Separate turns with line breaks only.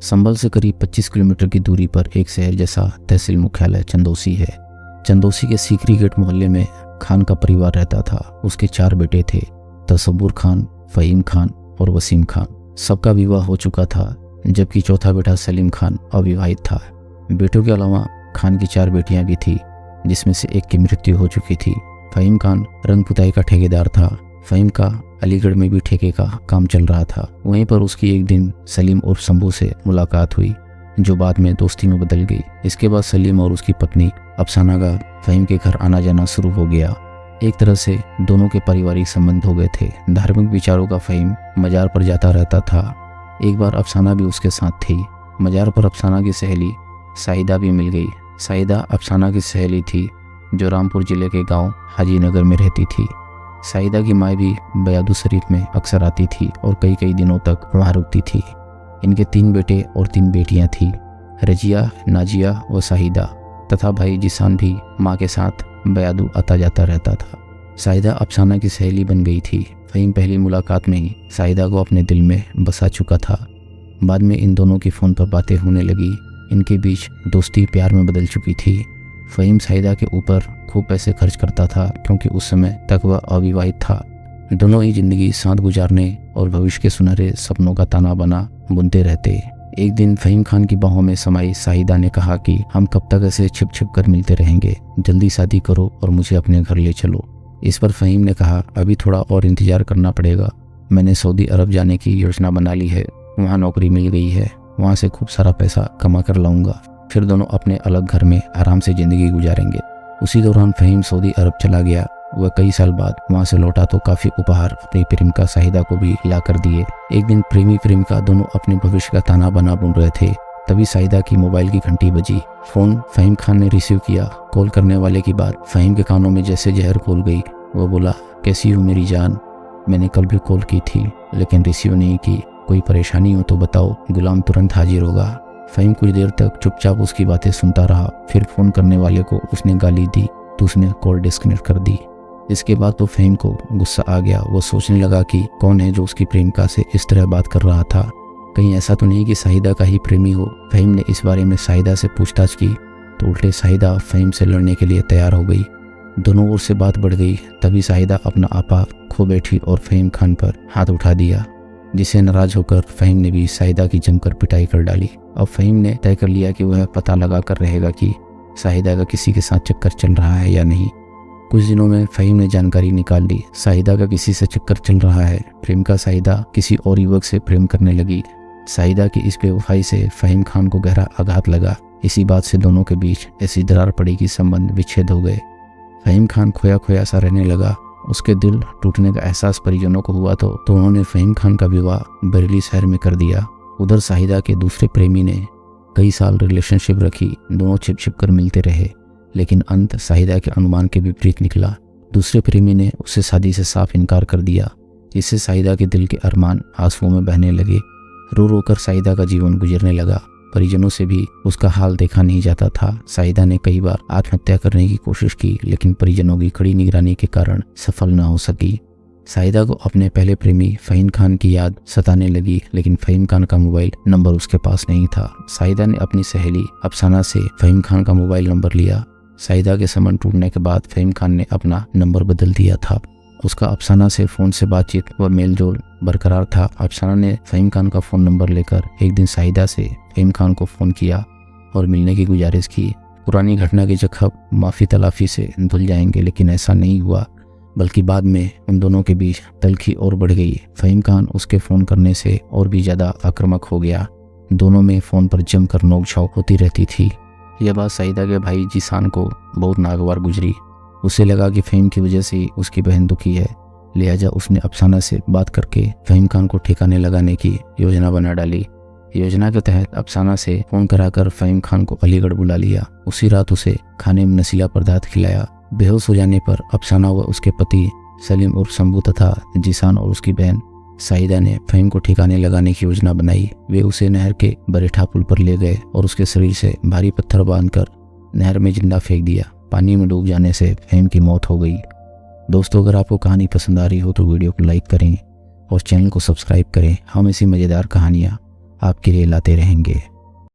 संभल से करीब 25 किलोमीटर की दूरी पर एक शहर जैसा तहसील मुख्यालय चंदौसी है। चंदौसी के सीकरी गेट मोहल्ले में खान का परिवार रहता था। उसके 4 बेटे थे, तसव्वुर खान, फ़हीम खान और वसीम खान। सबका विवाह हो चुका था, जबकि चौथा बेटा सलीम खान अविवाहित था। बेटों के अलावा खान की 4 बेटियां भी थी, जिसमें से एक की मृत्यु हो चुकी थी। फ़हीम खान रंग पुताई का ठेकेदार था। फ़हीम का अलीगढ़ में भी ठेके का काम चल रहा था। वहीं पर उसकी एक दिन सलीम और शंभू से मुलाकात हुई, जो बाद में दोस्ती में बदल गई। इसके बाद सलीम और उसकी पत्नी अफसाना का फ़हीम के घर आना जाना शुरू हो गया। एक तरह से दोनों के पारिवारिक संबंध हो गए थे। धार्मिक विचारों का फ़हीम मजार पर जाता रहता था। एक बार अफसाना भी उसके साथ थी। मजार पर अफसाना की सहेली साहिदा भी मिल गई। साहिदा अफसाना की सहेली थी, जो रामपुर जिले के गांव हाजीनगर में रहती थी। साहिदा की माँ भी बयादू शरीफ में अक्सर आती थी और कई दिनों तक वहाँ रुकती थी। इनके 3 बेटे और 3 बेटियां थीं, रजिया, नाजिया व साहिदा, तथा भाई जिसान भी माँ के साथ बयादू आता जाता रहता था। साहिदा अफसाना की सहेली बन गई थी। फ़हीम पहली मुलाकात में ही साहिदा को अपने दिल में बसा चुका था। बाद में इन दोनों की फ़ोन पर बातें होने लगी। इनके बीच दोस्ती प्यार में बदल चुकी थी। फ़हीम साहिदा के ऊपर खूब पैसे खर्च करता था, क्योंकि उस समय तक वह अविवाहित था। दोनों ही जिंदगी साथ गुजारने और भविष्य के सुनहरे सपनों का ताना बाना बुनते रहते। एक दिन फ़हीम खान की बाहों में समाई साहिदा ने कहा कि हम कब तक ऐसे छिप छिप कर मिलते रहेंगे, जल्दी शादी करो और मुझे अपने घर ले चलो। इस पर फ़हीम ने कहा, अभी थोड़ा और इंतजार करना पड़ेगा। मैंने सऊदी अरब जाने की योजना बना ली है, वहाँ नौकरी मिल गई है, वहाँ से खूब सारा पैसा कमा कर लाऊंगा, फिर दोनों अपने अलग घर में आराम से ज़िंदगी गुजारेंगे। उसी दौरान फ़हीम सऊदी अरब चला गया। वह कई साल बाद वहाँ से लौटा तो काफ़ी उपहार अपनी प्रेमिका साहिदा को भी ला कर दिए। एक दिन प्रेमी प्रेमिका दोनों अपने भविष्य का ताना बाना बुन रहे थे, तभी साहिदा की मोबाइल की घंटी बजी। फ़ोन फ़हीम खान ने रिसीव किया। कॉल करने वाले की बात फ़हीम के कानों में जैसे जहर घोल गई। वह बोला, कैसी हो मेरी जान, मैंने कल भी कॉल की थी लेकिन रिसीव नहीं की, कोई परेशानी हो तो बताओ, गुलाम तुरंत हाजिर होगा। फ़हीम कुछ देर तक चुपचाप उसकी बातें सुनता रहा। फिर फ़ोन करने वाले को उसने गाली दी तो उसने कॉल डिस्कनेक्ट कर दी। इसके बाद तो फ़हीम को गुस्सा आ गया। वो सोचने लगा कि कौन है जो उसकी प्रेमिका से इस तरह बात कर रहा था। कहीं ऐसा तो नहीं कि साहिदा का ही प्रेमी हो। फ़हीम ने इस बारे में साहिदा से पूछताछ की तो उल्टे साहिदा फ़हीम से लड़ने के लिए तैयार हो गई। दोनों ओर से बात बढ़ गई। तभी साहिदा अपना आपा खो बैठी और फ़हीम खान पर हाथ उठा दिया, जिसे नाराज होकर फ़हीम ने भी साहिदा की जमकर पिटाई कर डाली। अब फ़हीम ने तय कर लिया कि वह पता लगा कर रहेगा कि साहिदा का किसी के साथ चक्कर चल रहा है या नहीं। कुछ दिनों में फ़हीम ने जानकारी निकाल ली, साहिदा का किसी से चक्कर चल रहा है। प्रेमिका साहिदा किसी और युवक से प्रेम करने लगी। साहिदा की इस बेवफाई से फ़हीम खान को गहरा आघात लगा। इसी बात से दोनों के बीच ऐसी दरार पड़ी कि संबंध विच्छेद हो गए। फ़हीम खान खोया खोया सा रहने लगा। उसके दिल टूटने का एहसास परिजनों को हुआ तो उन्होंने फ़हीम खान का विवाह बरेली शहर में कर दिया। उधर साहिदा के दूसरे प्रेमी ने कई साल रिलेशनशिप रखी। दोनों छिप छिप कर मिलते रहे, लेकिन अंत साहिदा के अनुमान के विपरीत निकला। दूसरे प्रेमी ने उससे शादी से साफ इनकार कर दिया, जिससे साहिदा के दिल के अरमान आंसुओं में बहने लगे। रो रो कर साहिदा का जीवन गुजरने लगा। परिजनों से भी उसका हाल देखा नहीं जाता था। साहिदा ने कई बार आत्महत्या करने की कोशिश की, लेकिन परिजनों की कड़ी निगरानी के कारण सफल न हो सकी। साहिदा को अपने पहले प्रेमी फ़हीम खान की याद सताने लगी, लेकिन फ़हीम खान का मोबाइल नंबर उसके पास नहीं था। साहिदा ने अपनी सहेली अफसाना से फ़हीम खान का मोबाइल नंबर लिया। साहिदा के संबंध टूटने के बाद फ़हीम खान ने अपना नंबर बदल दिया था। उसका अफसाना से फ़ोन से बातचीत व मेलजोल बरकरार था। अफसाना ने फ़हीम खान का फ़ोन नंबर लेकर एक दिन साहिदा से फ़हीम खान को फ़ोन किया और मिलने की गुजारिश की। पुरानी घटना के जख्म माफ़ी तलाफ़ी से धुल जाएंगे, लेकिन ऐसा नहीं हुआ, बल्कि बाद में उन दोनों के बीच तलखी और बढ़ गई। फ़हीम खान उसके फ़ोन करने से और भी ज़्यादा आक्रामक हो गया। दोनों में फ़ोन पर जमकर नोक-झोंक होती रहती थी। यह बात साहिदा के भाई जिसान को बहुत नागवार गुजरी। उसे लगा कि फ़हीम की वजह से उसकी बहन दुखी है, लिहाजा उसने अफसाना से बात करके फ़हीम खान को ठिकाने लगाने की योजना बना डाली। योजना के तहत अफसाना से फ़ोन कराकर फ़हीम खान को अलीगढ़ बुला लिया। उसी रात उसे खाने में नशीला पदार्थ खिलाया। बेहोश हो जाने पर अफसाना व उसके पति सलीम उर्फ शंभू तथा जिसान और उसकी बहन साहिदा ने फ़हीम को ठिकाने लगाने की योजना बनाई। वे उसे नहर के बरेठा पुल पर ले गए और उसके शरीर से भारी पत्थर बांधकर नहर में जिंदा फेंक दिया। पानी में डूब जाने से फ़हीम की मौत हो गई। दोस्तों, अगर आपको कहानी पसंद आ रही हो तो वीडियो को लाइक करें और चैनल को सब्सक्राइब करें। हम ऐसी मज़ेदार कहानियाँ आपके लिए लाते रहेंगे।